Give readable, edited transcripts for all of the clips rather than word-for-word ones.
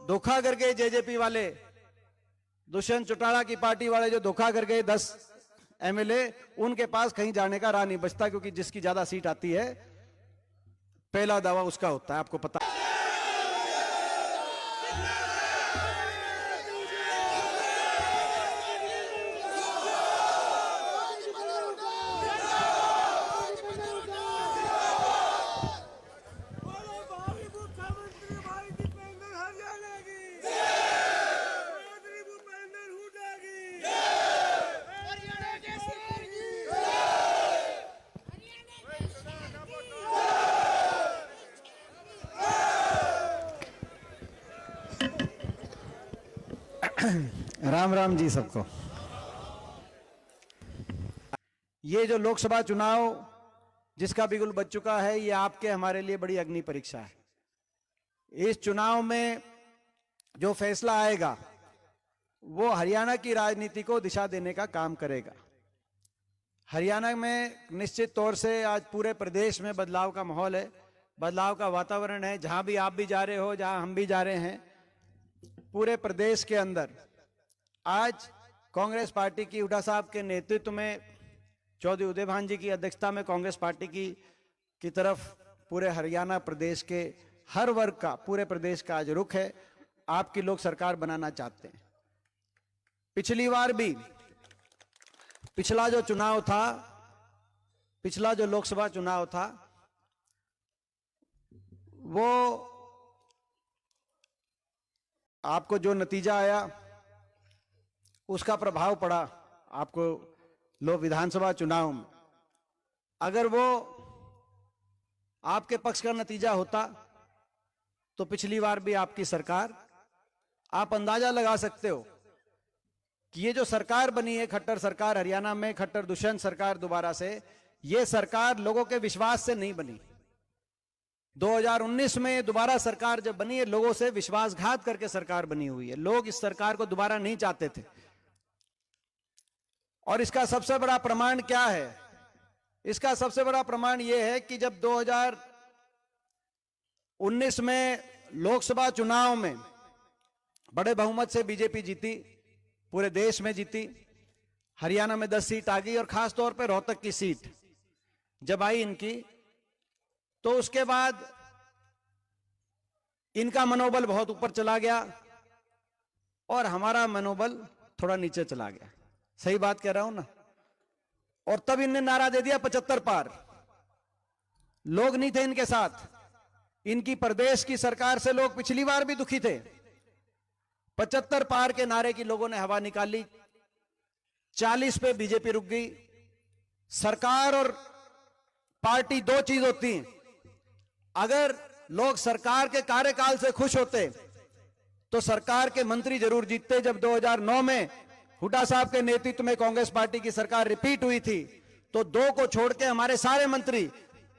धोखा कर गए जेजेपी वाले, दुष्यंत चौटाला की पार्टी वाले जो धोखा कर गए 10 एमएलए, उनके पास कहीं जाने का राह नहीं बचता, क्योंकि जिसकी ज्यादा सीट आती है पहला दावा उसका होता है, आपको पता। राम राम जी सबको। ये जो लोकसभा चुनाव जिसका बिगुल बज चुका है, ये आपके हमारे लिए बड़ी अग्नि परीक्षा है। इस चुनाव में जो फैसला आएगा वो हरियाणा की राजनीति को दिशा देने का काम करेगा। हरियाणा में निश्चित तौर से आज पूरे प्रदेश में बदलाव का माहौल है, बदलाव का वातावरण है। जहां भी आप भी जा रहे हो, जहां हम भी जा रहे हैं, पूरे प्रदेश के अंदर आज कांग्रेस पार्टी की हुड्डा साहब के नेतृत्व में, चौधरी उदय भान जी की अध्यक्षता में कांग्रेस पार्टी की तरफ पूरे हरियाणा प्रदेश के हर वर्ग का, पूरे प्रदेश का आज रुख है। आपकी लोग सरकार बनाना चाहते हैं। पिछली बार भी पिछला जो चुनाव था, पिछला जो लोकसभा चुनाव था, वो आपको जो नतीजा आया उसका प्रभाव पड़ा आपको लोग विधानसभा चुनाव में। अगर वो आपके पक्ष का नतीजा होता तो पिछली बार भी आपकी सरकार, आप अंदाजा लगा सकते हो कि ये जो सरकार बनी है, खट्टर सरकार हरियाणा में, खट्टर दुष्यंत सरकार दोबारा से, ये सरकार लोगों के विश्वास से नहीं बनी। 2019 में दोबारा सरकार जब बनी है, लोगों से विश्वासघात करके सरकार बनी हुई है। लोग इस सरकार को दोबारा नहीं चाहते थे। और इसका सबसे बड़ा प्रमाण क्या है? इसका सबसे बड़ा प्रमाण यह है कि जब 2019 में लोकसभा चुनाव में बड़े बहुमत से बीजेपी जीती, पूरे देश में जीती, हरियाणा में 10 सीट आ गई, और खास तौर पर रोहतक की सीट जब आई इनकी, तो उसके बाद इनका मनोबल बहुत ऊपर चला गया और हमारा मनोबल थोड़ा नीचे चला गया। सही बात कह रहा हूं ना? और तब इनने नारा दे दिया 75 पार। लोग नहीं थे इनके साथ। इनकी प्रदेश की सरकार से लोग पिछली बार भी दुखी थे। 75 पार के नारे की लोगों ने हवा निकाली। 40 पे बीजेपी रुक गई। सरकार और पार्टी दो चीज होती हैं। अगर लोग सरकार के कार्यकाल से खुश होते तो सरकार के मंत्री जरूर जीतते। जब 2009 में हुड्डा साहब के नेतृत्व में कांग्रेस पार्टी की सरकार रिपीट हुई थी, तो 2 को छोड़ के हमारे सारे मंत्री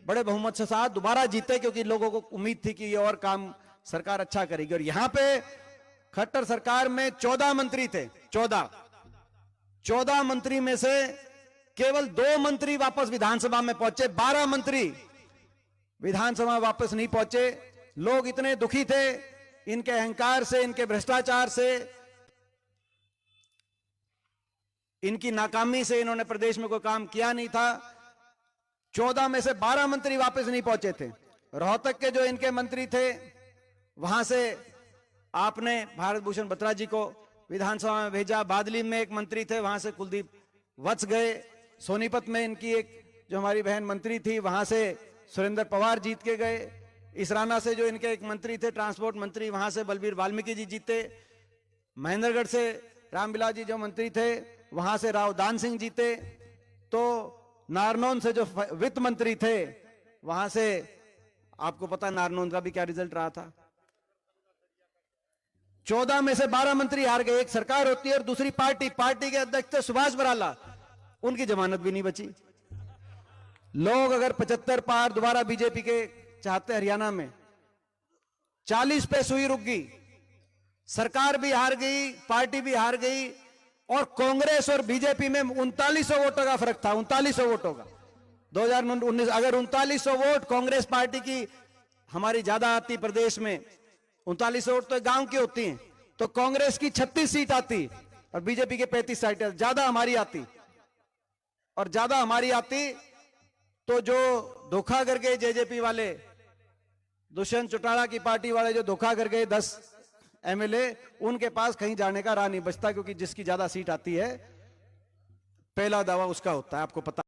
बड़े बहुमत से साथ दोबारा जीते, क्योंकि लोगों को उम्मीद थी कि ये और काम सरकार अच्छा करेगी। और यहां पे खट्टर सरकार में 14 मंत्री थे। 14 मंत्री में से केवल 2 मंत्री वापस विधानसभा में पहुंचे। 12 मंत्री विधानसभा वापस नहीं पहुंचे। लोग इतने दुखी थे इनके अहंकार से, इनके भ्रष्टाचार से, इनकी नाकामी से। इन्होंने प्रदेश में कोई काम किया नहीं था। 14 में से 12 मंत्री वापस नहीं पहुंचे थे। रोहतक के जो इनके मंत्री थे, वहां से आपने भारत भूषण बत्रा जी को विधानसभा में भेजा। बादली में एक मंत्री थे, वहां से कुलदीप वत्स गए। सोनीपत में इनकी एक जो हमारी बहन मंत्री थी, वहां से सुरेंद्र पवार जीत के गए। इसराना से जो इनके एक मंत्री थे, ट्रांसपोर्ट मंत्री, वहां से बलबीर वाल्मीकि जी जीते। महेंद्रगढ़ से रामविलास जी जो मंत्री थे, वहां से राव दान सिंह जीते। तो नारनौल से जो वित्त मंत्री थे, वहां से आपको पता नारनौल का भी क्या रिजल्ट रहा था। 14 में से 12 मंत्री हार गए। एक सरकार होती है और दूसरी पार्टी के अध्यक्ष थे सुभाष बराला, उनकी जमानत भी नहीं बची। लोग अगर 75 पार दोबारा बीजेपी के चाहते हरियाणा में, 40 पे सुई रुक गई, सरकार भी हार गई, पार्टी भी हार गई, और कांग्रेस और बीजेपी में 3900 वोटों का फर्क था। 3900 वोटों का 2019। अगर 3900 वोट कांग्रेस पार्टी की हमारी ज्यादा आती प्रदेश में, 39 वोट तो गांव की होती हैं, तो कांग्रेस की 36 सीट आती और बीजेपी के 35 सीट, ज्यादा हमारी आती। और ज्यादा हमारी आती तो जो धोखा करके जेजेपी वाले, दुष्यंत चौटाला की पार्टी वाले जो धोखा कर गए 10 एमएलए, उनके पास कहीं जाने का राह नहीं बचता, क्योंकि जिसकी ज्यादा सीट आती है पहला दावा उसका होता है, आपको पता।